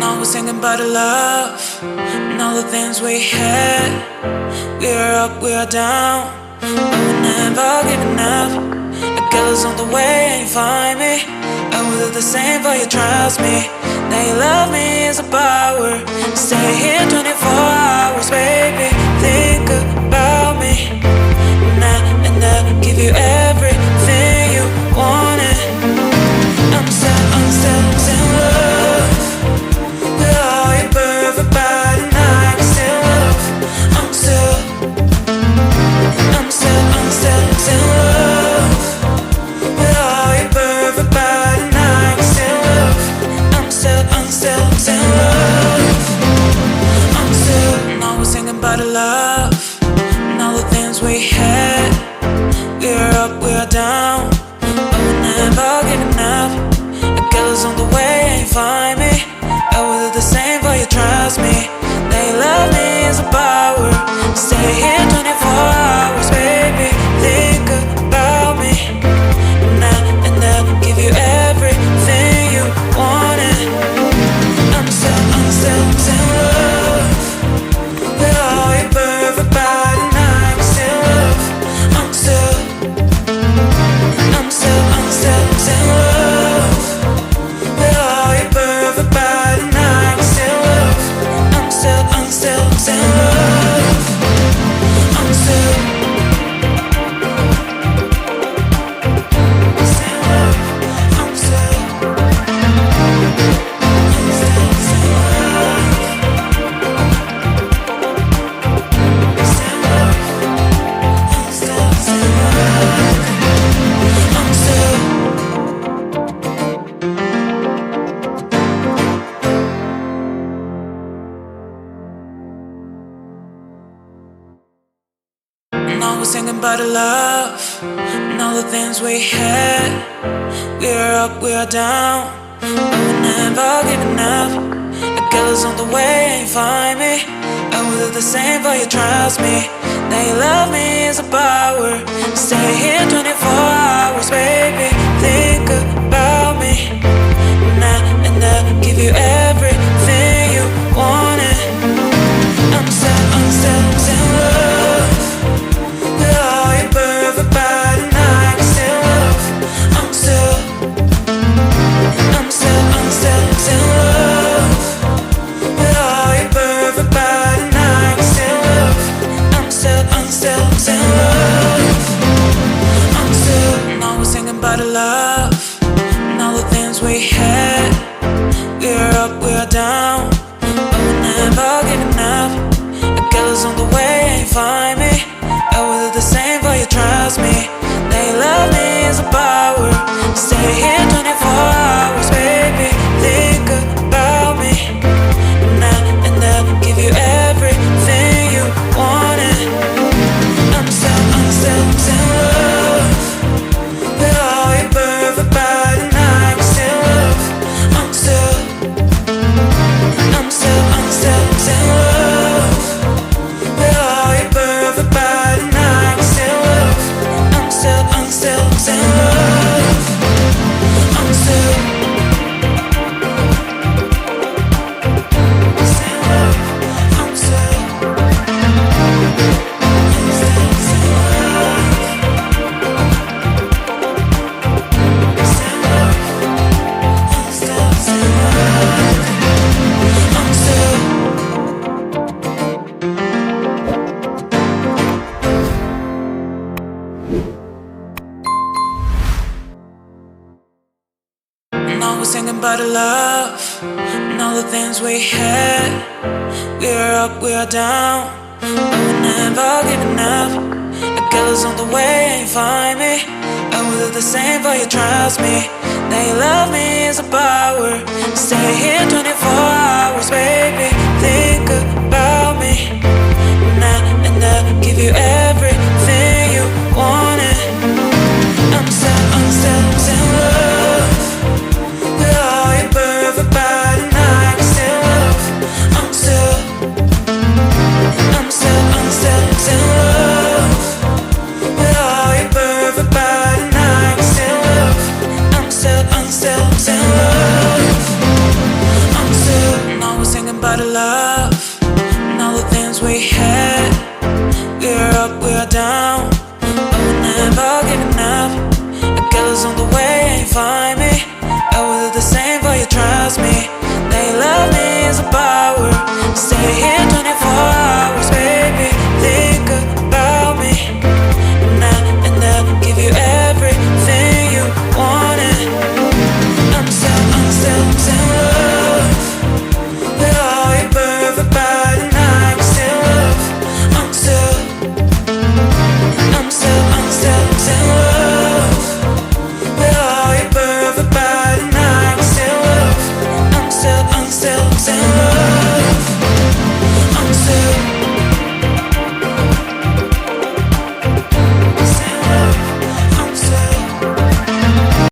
Now we're singing about the love and all the things we had. We are up, we are down, but we're never giving up. The girls on the way ain't find me. I will do the same for you, trust me. That you love me is a power. Stay here 24 hours, baby. Think about me now, and I'll give you everything you wanted. I'm still in love with all your perfect body, and I can still love. I'm still in love with all your perfect body, and I can still love. I'm still in love. Now we're singing about the love and all the things we had. We're up, we're down, but we're never giving up. The girls on the way ain't find me. I will do the same for you, trust me. They love me is a power. Stay here 24 hours, baby. Think about me now, and I'll give you everything you wanted. I'm still in love with all your perfect body, and I can still love. I'm still in love with all your perfect body, and I can still love. I'm still in love. I'm still in love. I'm still Now we're singing about the love and all the things we had. We're up, we're down, but we're never giving up. The girls on the way ain't find me. I will do the same for you, trust me. That you love me is a power. Stay here 24 hours, baby. Think about me now, and I'll give you everything you wanted. I'm still in love with all your perfect body, and I can still love. I'm still in love with all your perfect body, and I can still love. I'm still in love. I'm still. Now we're singing about the love and all the things we had. We're up, we're down, but we're never giving up. The girls on the way ain't find me. I will do the same for you, trust me. They love me is a power. Stay here 24 hours, baby. Think about me now, and I'll give you everything you wanted. I'm still in love with all your perfect body, and I can still love. I'm still in love with all your perfect body, and I can still love. I'm still in love. I'm still in love. I'm still Now we're singing about the love and all the things we had. We're up, we're down, but we're never giving up. The girls on the way ain't find me. I will do the same for you, trust me. That you love me is a power. Stay here 24 hours, baby. Think about me now, and I'll give you everything you wanted. I'm still in love with all your perfect body, and I can still love. I'm still in love with all your perfect body, and I can still love. I'm still in love. I'm still find